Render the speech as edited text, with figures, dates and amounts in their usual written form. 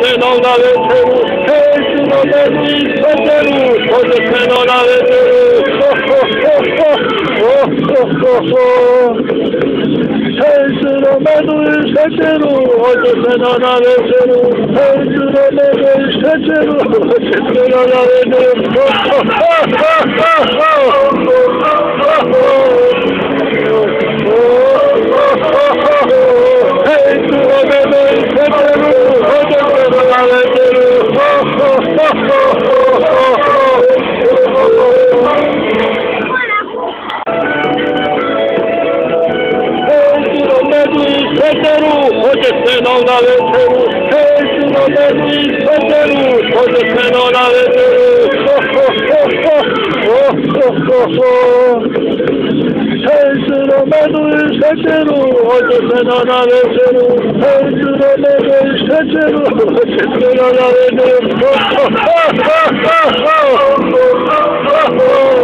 se non avessero, se non avessero, oggi se non avessero, se non avessero, oggi se non avessero, se non avessero, oggi se non